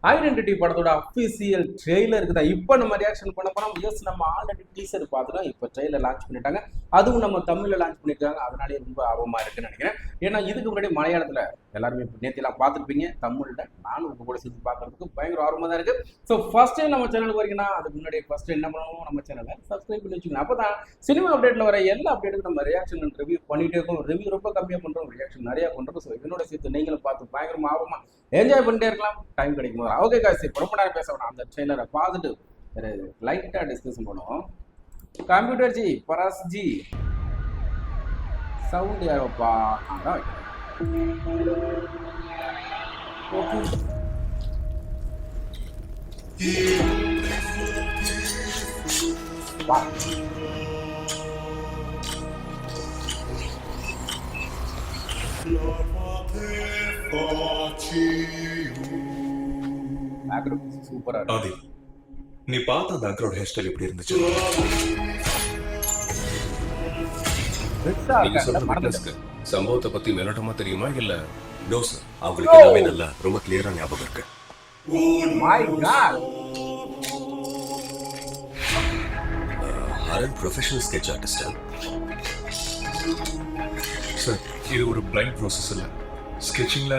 Identity படத்தோட official ட்ரெய்லருக்கு தான் இப்போ நம்ம ரியாக்ஷன் பண்ண போனோம். எஸ், நம்ம ஆல்ரெடி டீசர் பார்த்துட்டோம். இப்போ ட்ரெய்லர் லான்ச் பண்ணிட்டாங்க. அதுவும் நம்ம தமிழில் லான்ச் பண்ணியிருக்காங்க. அதனாலே ரொம்ப ஆர்வமாக இருக்குன்னு நினைக்கிறேன். ஏன்னா இதுக்கு முன்னாடி மலையாளத்தில் எல்லாருமே நேற்றுலாம் பார்த்துருப்பீங்க. தமிழில் நானும் உங்க கூட சேர்த்து பார்க்கறதுக்கு பயங்கர ஆர்வமாக தான் இருக்குது. ஸோ ஃபர்ஸ்ட் டைம் நம்ம சேனலுக்கு வரீங்கன்னா அதுக்கு முன்னாடி ஃபர்ஸ்ட் என்ன பண்ணணும், நம்ம சேனலை சப்ஸ்கிரைப் பண்ணி வச்சுக்கணும். அப்போ தான் சினிமா அப்டேட்டில் வர எல்லா அப்டேட்டுக்கும் நம்ம ரியாக்ஷன் ரிவ்யூ பண்ணிகிட்டே இருக்கோம். ரிவ்யூ ரொம்ப கம்மியாக பண்ணுறோம், ரியாக்ஷன் நிறையா பண்ணுறோம். ஸோ இதனோட சேர்த்து நீங்களும் பார்த்து பயங்கரமாக ஆர்வமாக என்ஜாய் பண்ணிட்டே இருக்கலாம் டைம் கிடைக்கும் போது. ஓகே காசு, இப்போ ரொம்ப நேரம் பேச வேணாம். அந்த ட்ரெய்லரை பார்த்துட்டு லைட்டாக டிஸ்கஷன் பண்ணுவோம். கம்ப்யூட்டர் ஜி, பராஸ் ஜி, சவுண்ட் யாரோப்பா? அதான் ஓகே. சூப்பரா ஆதி, நீ பார்த்த அந்த அங்கிளோட ஹேர் ஸ்டைல் எப்படி இருந்துச்சு? நீங்க சொல்ற விட்னஸ்க்கு சம்பவத்தை பத்தி மெலோட்டமா தெரியுமா இல்ல? நோ சார், அவங்களுக்கு எல்லாமே நல்லா ரொம்ப கிளியரா ஞாபகம் இருக்கு. My God, Haran professional sketch artist. Sir, இது ஒரு பிளைண்ட் ப்ராசஸ் இல்ல. ஸ்கெட்சிங்ல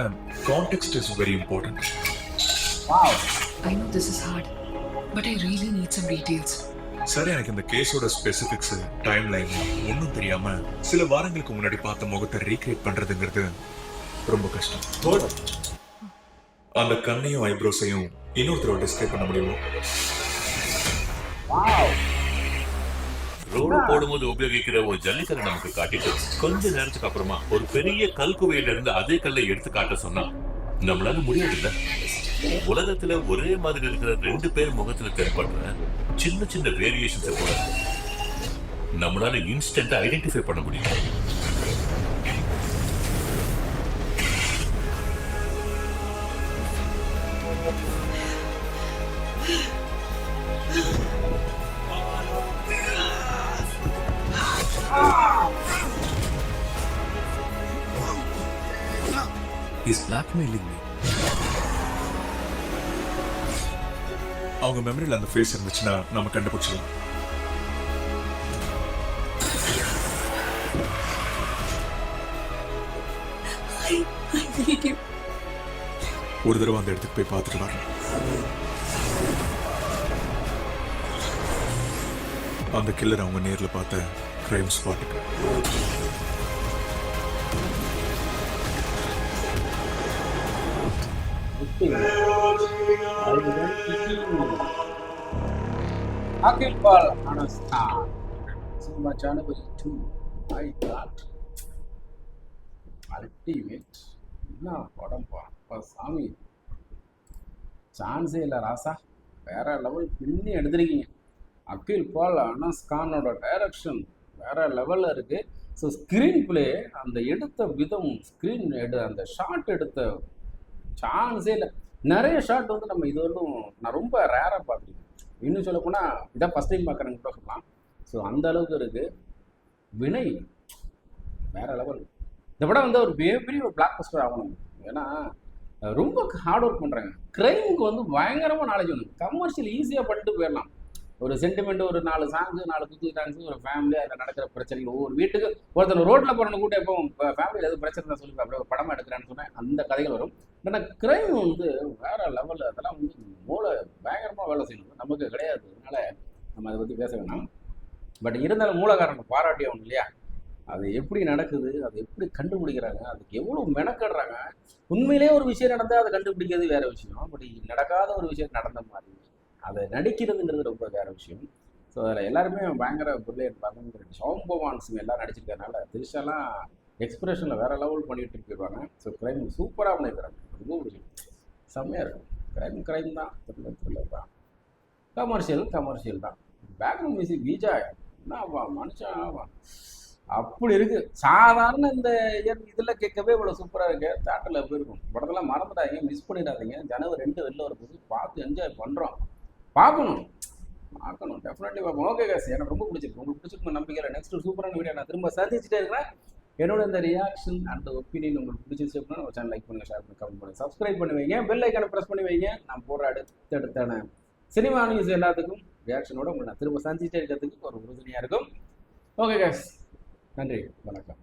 context is very important. Wow, I know this is hard, but I really need some details. Sir, எனக்கு இந்த கேஸோட ஸ்பெசிபிக்ஸ், டைம் லைன் ஒன்றும் தெரியாம சில வாரங்களுக்கு முன்னாடி பார்த்த முகத்தை ரீக்ரியேட் பண்றதுங்கிறது ரொம்ப கஷ்டம். அந்த கண்ணையும் ஐப்ரோஸையும் இன்னொருத்தரோட டிஸ்கிரைப் பண்ண முடியுமா? வாவ். ரோடு போடும்போது உபயோகிக்கிற ஒரு ஜல்லிக்கல்லை நமக்கு காட்டிட்டு கொஞ்ச நேரத்துக்கு அப்புறமா ஒரு பெரிய கல்குவையில இருந்து அதே கல்லை எடுத்து காட்ட சொன்னா நம்மளால முடியாது. உலகத்துல ஒரே மாதிரி இருக்கிற 2 பேர் முகத்துல தென்படுற சின்ன சின்ன வேரியேஷன்ஸை கூட நம்மளால இன்ஸ்டன்டா ஐடென்டிஃபை பண்ண முடியும். He's blackmailing me. அவங்க மெமரியில் அந்த ஃபேஸ் இருந்துச்சுன்னா நம்ம கண்டுபிடிச்சிடலாம். ஒரு தடவை அந்த இடத்துக்கு போய் பார்த்துட்டு வரணும். அந்த கில்லர் அவங்க நேரில் பார்த்த கிரைம் ஸ்பாட்டுக்கு. Akil Pal Anastan, Cinema Channel 2. My God, ultimate. என்ன படம் பா சாமி, சான்ஸே இல்லை ராசா. வேற லெவல் பின்னி எடுத்துருக்கீங்க. அகில் பால் அனஸ்கானோட டைரக்ஷன் வேற லெவலில் இருக்கு. ஸோ ஸ்க்ரீன் பிளே, அந்த எடுத்த விதம், அந்த ஷாட் எடுத்த சான்ஸே இல்லை. நிறைய ஷாட் வந்து நம்ம இது வரைக்கும் நான் ரொம்ப ரேராக பார்த்துருக்கேன். இன்னும் சொல்ல போனால் இதான் ஃபஸ்ட் டைம் பார்க்குறேன்னு கூட சொல்லலாம். ஸோ அந்த அளவுக்கு இருக்குது. வினய் வேற லெவல். இந்த படம் வந்து ஒரு மிகப்பெரிய ஒரு பிளாக் பஸ்டர் ஆகணும். ஏன்னா ரொம்ப ஹார்ட் ஒர்க் பண்ணுறாங்க. க்ரைமுக்கு வந்து பயங்கரமாக நாலேஜ் வேணும். கமர்ஷியல் ஈஸியாக பண்ணிட்டு போயிடலாம். ஒரு சென்டிமெண்ட், ஒரு 4 சாங்ஸு, 4 குத்து சாங்ஸு, ஒரு ஃபேமிலி, அதில் நடக்கிற பிரச்சனைகள், ஒவ்வொரு வீட்டுக்கு ஒருத்தர் ரோட்டில் போகிறவங்க கூட எப்போ ஃபேமிலியில் எதுவும் பிரச்சனை தான் சொல்லி அப்படியே ஒரு படமாக எடுக்கிறேன்னு சொன்னேன். அந்த கதைகள் வரும். ஆனால் க்ரைம் வந்து வேற லெவலில், அதெல்லாம் வந்து மூளை பயங்கரமாக வேலை செய்யணும். நமக்கு கிடையாது, அதனால நம்ம அதை பற்றி பேச வேணாம். பட் இருந்தாலும் மூலகாரன் பாராட்டி ஆகணும் இல்லையா? அது எப்படி நடக்குது, அது எப்படி கண்டுபிடிக்கிறாங்க, அதுக்கு எவ்வளோ மெனக்கடுறாங்க. உண்மையிலே ஒரு விஷயம் நடந்தால் அதை கண்டுபிடிக்கிறது வேற விஷயம். பட் நடக்காத ஒரு விஷயம் நடந்த மாதிரி அதை நடிக்கிறதுங்கிறது ரொம்ப வேற விஷயம். ஸோ அதில் எல்லாருமே பயங்கர பிரில்லியன்ட். பார்க்கணுங்கிற சௌம்பவான் சிங் எல்லாம் நடிச்சிருக்கறனால திரிஷாலாம் எக்ஸ்பிரஷனில் வேற லெவல் பண்ணிட்டு போயிடுவாங்க. ஸோ கிரைம் சூப்பராக பண்ணியிருக்கிறாங்க. ரொம்ப பிடிக்கும், செம்மையாக இருக்கும். கிரைம் தான், த்ரில்லர் தான், கமர்ஷியல் தான். பேக்ரவுண்ட் மியூசிக் விஜய் என்னவா மனுஷன் அப்படி இருக்கு. சாதாரண இந்த இதில் கேட்கவே இவ்வளோ சூப்பராக இருக்கு. தேட்டரில் போயிருக்கும். படத்தெல்லாம் மறந்துடாதீங்க, மிஸ் பண்ணிடாதீங்க. ஜனவரி 2 வெளில வரும்போது பார்த்து என்ஜாய் பண்ணுறோம். பார்க்கணும் டெஃபினெட்லி பார்ப்போம். ஓகே காசு, எனக்கு ரொம்ப பிடிச்சிருக்கு. உங்களுக்கு பிடிச்சிருக்கும் நம்பிக்கையில் நெக்ஸ்ட் சூப்பரான வீடியோ நான் திரும்ப சந்திச்சுட்டே இருக்கிறேன். என்னோட இந்த ரியாக்ஷன் அண்ட் ஒப்பீனியன் உங்களுக்கு பிடிச்சிருச்சு அப்படின்னா நம்ம சேனல் லைக் பண்ணுங்கள், ஷேர் பண்ணுங்கள், கமெண்ட் பண்ணுங்கள், சப்ஸ்கிரைப் பண்ணி வைங்க, பெல் ஐக்கானை ப்ரெஸ் பண்ணி வைங்க. நான் போடுற அடுத்தடுத்தான சினிமா நியூஸ் எல்லாத்துக்கும் ரியாக்ஷனோட உங்களை நான் திரும்ப சந்திச்சுட்டே இருக்கிறதுக்கு ஒரு உறுதுணையாக இருக்கும். ஓகே கைஸ், நன்றி, வணக்கம்.